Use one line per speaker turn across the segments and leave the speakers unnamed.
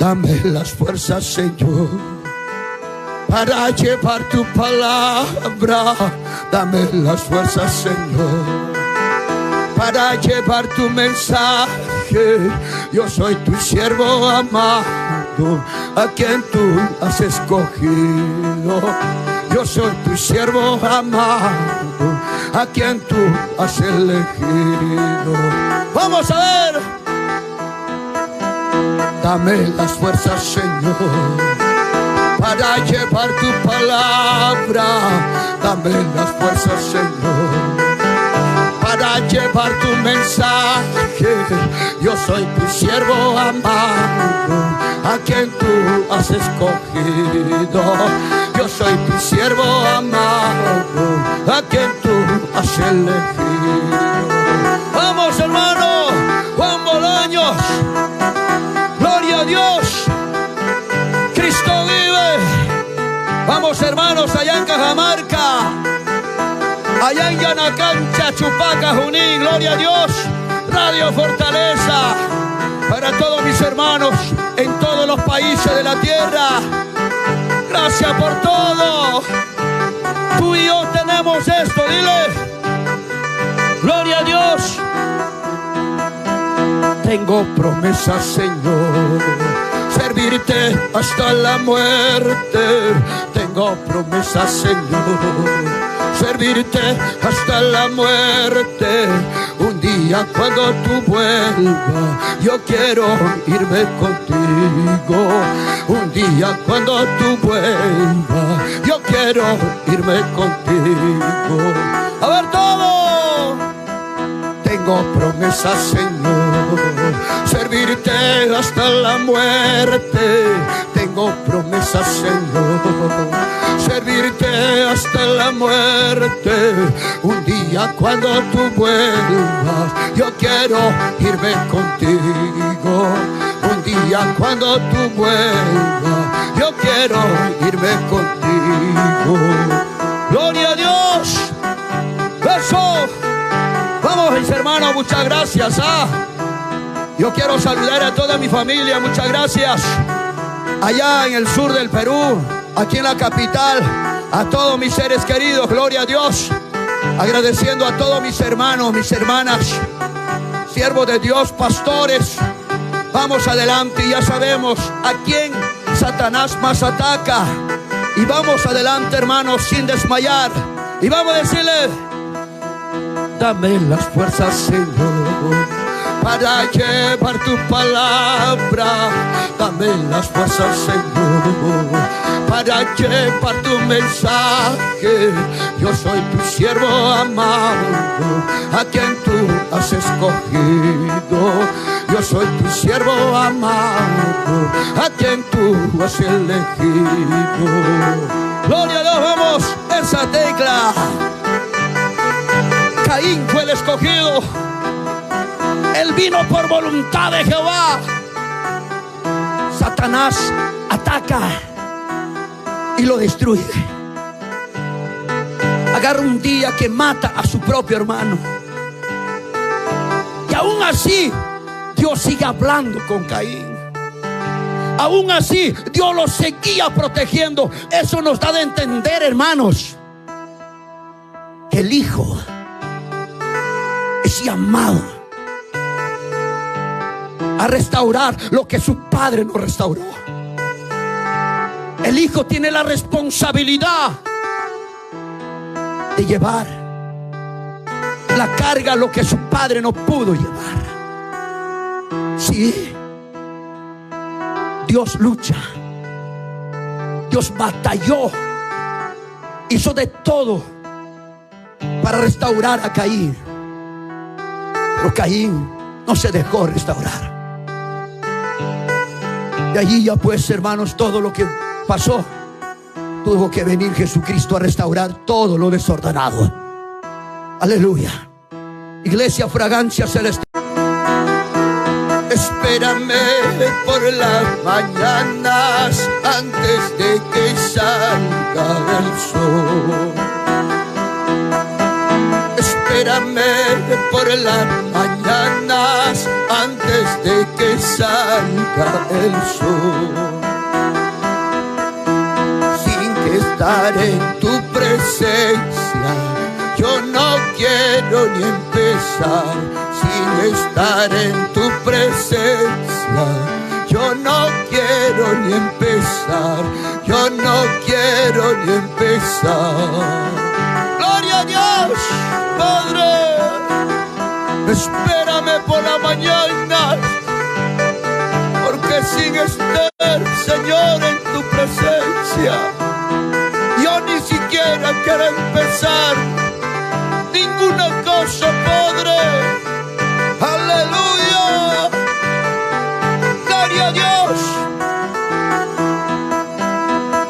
Dame las fuerzas, Señor, para llevar tu palabra. Dame las fuerzas, Señor, para llevar tu mensaje. Yo soy tu siervo amado, a quien tú has escogido. Yo soy tu siervo amado, a quien tú has elegido. Vamos a ver. Dame las fuerzas, Señor, para llevar tu palabra. Dame las fuerzas, Señor, para llevar tu mensaje. Yo soy tu siervo amado, a quien tú has escogido. Yo soy tu siervo amado, a quien tú has elegido. Vamos, hermano Juan Bolaños. Gloria a Dios. Cristo vive. Vamos, hermanos, allá en Cajamarca, allá en Yanacancha, Chupaca, Junín. Gloria a Dios. Radio Fortaleza. Para todos mis hermanos en todos los países de la tierra, gracias por todo. Tú y yo tenemos esto, dile. Gloria a Dios. Tengo promesas, Señor, servirte hasta la muerte. Tengo promesas, Señor, servirte hasta la muerte. Un día cuando tú vuelvas, yo quiero irme contigo. Un día cuando tú vuelvas, yo quiero irme contigo. A ver todo. Tengo promesas, Señor, servirte hasta la muerte. Tengo promesas, Señor, servirte hasta la muerte. Un día cuando tú vuelvas, yo quiero irme contigo. Un día cuando tú vuelvas, yo quiero irme contigo. Gloria a Dios. Eso. Vamos, mis hermanos, muchas gracias. Yo quiero saludar a toda mi familia, muchas gracias. Allá en el sur del Perú, aquí en la capital, a todos mis seres queridos, gloria a Dios. Agradeciendo a todos mis hermanos, mis hermanas, siervos de Dios, pastores. Vamos adelante y ya sabemos a quién Satanás más ataca. Y vamos adelante, hermanos, sin desmayar. Y vamos a decirle: dame las fuerzas, Señor, para llevar tu palabra. Dame las fuerzas, Señor, para llevar tu mensaje. Yo soy tu siervo amado, a quien tú has escogido. Yo soy tu siervo amado, a quien tú has elegido. Gloria a Dios, vamos, esa tecla. Caín fue el escogido. Él vino por voluntad de Jehová. Satanás ataca y lo destruye. Agarra un día que mata a su propio hermano. Y aún así, Dios sigue hablando con Caín. Aún así, Dios lo seguía protegiendo. Eso nos da de entender, hermanos, que el Hijo es llamado a restaurar lo que su padre no restauró. El Hijo tiene la responsabilidad de llevar la carga, lo que su padre no pudo llevar. Sí, Dios lucha, Dios batalló, hizo de todo para restaurar a Caín. Pero Caín no se dejó restaurar. De allí ya pues, hermanos, todo lo que pasó, tuvo que venir Jesucristo a restaurar todo lo desordenado. Aleluya. Iglesia Fragancia Celestial. Espérame por las mañanas antes de que salga el sol. Espérame espérame por las mañanas antes de que salga el sol. Sin que estar en tu presencia, yo no quiero ni empezar. Sin estar en tu presencia, yo no quiero ni empezar. Yo no quiero ni empezar. Gloria a Dios, Padre. Espérame por la mañana, porque sin estar, Señor, en tu presencia, yo ni siquiera quiero empezar ninguna cosa, Padre. Aleluya. Gloria a Dios.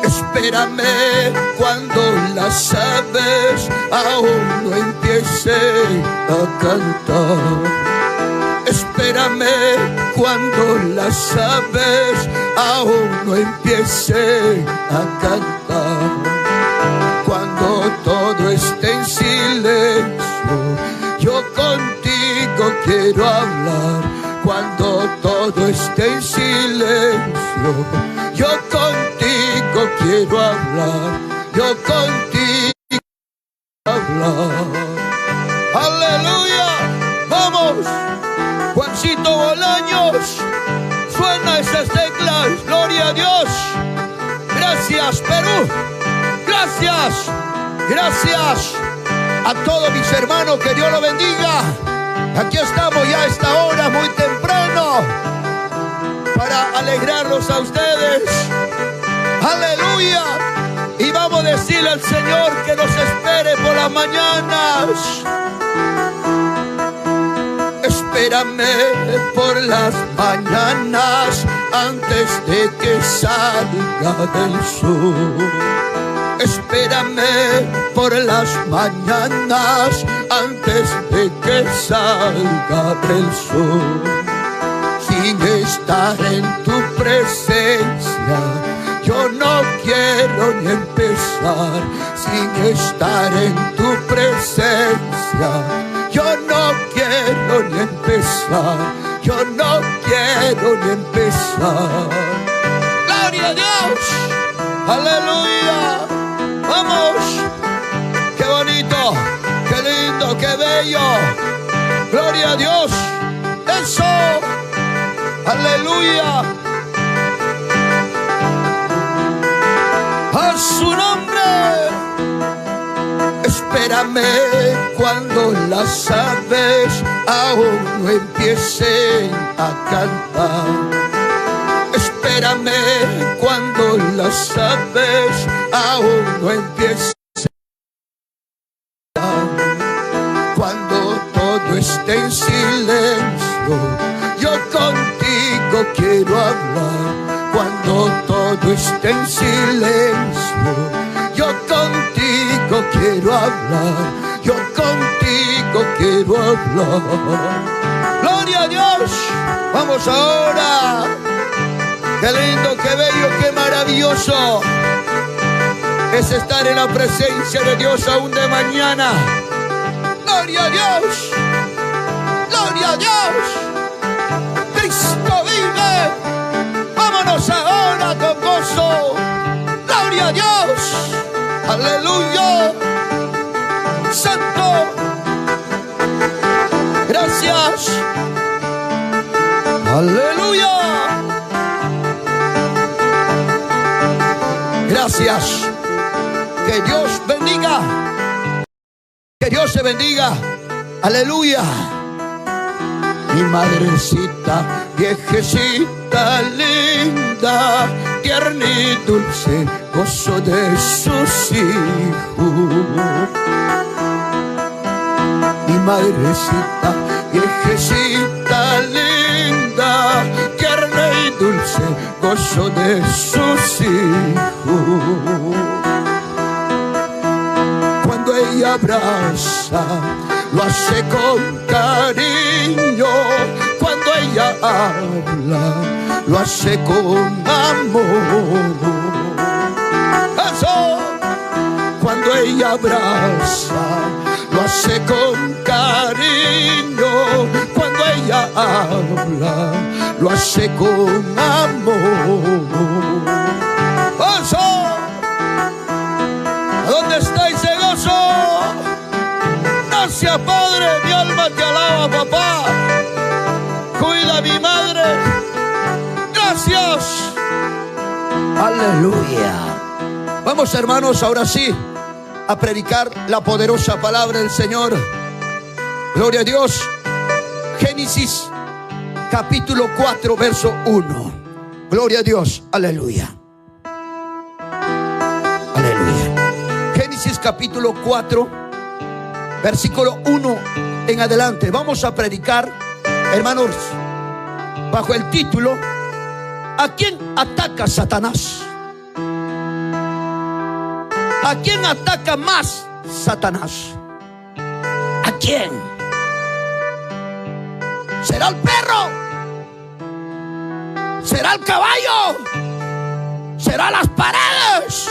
Espérame cuando las aves aún no empiecen a cantar. Espérame cuando las aves aún no empiecen a cantar. Cuando todo esté en silencio, yo contigo quiero hablar. Cuando todo esté en silencio, yo contigo quiero hablar. Yo contigo quiero hablar. Aleluya. Vamos, Juancito Bolaños, suena esas teclas. Gloria a Dios. Gracias, Perú. Gracias. Gracias a todos mis hermanos, que Dios los bendiga. Aquí estamos ya a esta hora, muy temprano, para alegrarlos a ustedes. Aleluya. Y vamos a decirle al Señor que nos espere por las mañanas. Espérame por las mañanas antes de que salga del sol. Espérame por las mañanas antes de que salga del sol. Sin estar en tu presencia, yo no quiero ni empezar. Sin estar en tu presencia, yo no quiero ni empezar. Yo no quiero ni empezar. Gloria a Dios. Aleluya. Vamos. Qué bonito, qué lindo, qué bello. Gloria a Dios. Eso. Aleluya. A su nombre. Espérame cuando las aves aún no empiecen a cantar. Espérame cuando las aves aún no empiecen a cantar. Cuando todo esté en silencio, yo contigo quiero hablar. Cuando todo esté en silencio, yo contigo quiero hablar. Yo contigo quiero hablar. Gloria a Dios. Vamos ahora. Qué lindo, qué bello, qué maravilloso es estar en la presencia de Dios aún de mañana. Gloria a Dios. Gloria a Dios. Cristo vive. Vámonos ahora con gozo. Gloria a Dios. Aleluya. Santo. Gracias. Aleluya. Gracias. Que Dios bendiga. Que Dios se bendiga. Aleluya. Mi madrecita, viejecita, linda, tierna y dulce, gozo de sus hijos. Mi madrecita, viejecita, linda, tierna y dulce, gozo de sus hijos. Cuando ella abraza, lo hace con cariño. Cuando ella habla, lo hace con amor. Eso. Cuando ella abraza, lo hace con cariño. Cuando ella habla, lo hace con amor. ¡Gozo! ¿A dónde está ese gozo? Gracias, Padre. Mi alma te alaba, papá. Cuida a mi madre. Gracias. Aleluya. Vamos, hermanos, ahora sí, a predicar la poderosa palabra del Señor. Gloria a Dios. Génesis capítulo 4 verso 1. Gloria a Dios. Aleluya. Aleluya. Génesis capítulo 4 versículo 1 en adelante. Vamos a predicar, hermanos, bajo el título: ¿a quién ataca Satanás? ¿A quién ataca más Satanás? ¿A quién? ¿Será el perro? ¿Será el caballo? ¿Será las paredes?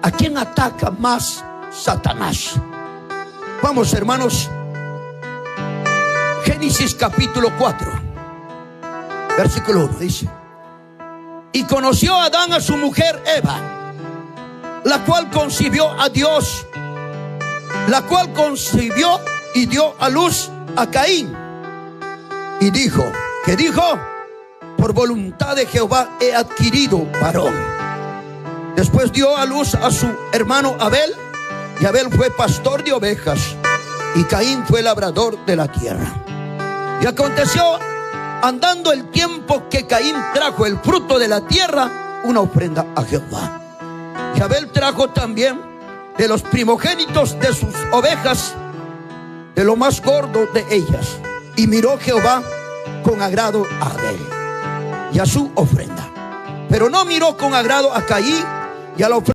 ¿A quién ataca más Satanás? Vamos, hermanos. Génesis capítulo 4 versículo 1 dice: y conoció Adán a su mujer Eva, la cual concibió a Dios, la cual concibió y dio a luz a Caín. Y dijo, ¿qué dijo? Por voluntad de Jehová he adquirido varón. Después dio a luz a su hermano Abel, y Abel fue pastor de ovejas, y Caín fue labrador de la tierra. Y aconteció, andando el tiempo, que Caín trajo el fruto de la tierra, una ofrenda a Jehová. Y Abel trajo también de los primogénitos de sus ovejas, de lo más gordo de ellas. Y miró Jehová con agrado a Abel y a su ofrenda, pero no miró con agrado a Caín y a la ofrenda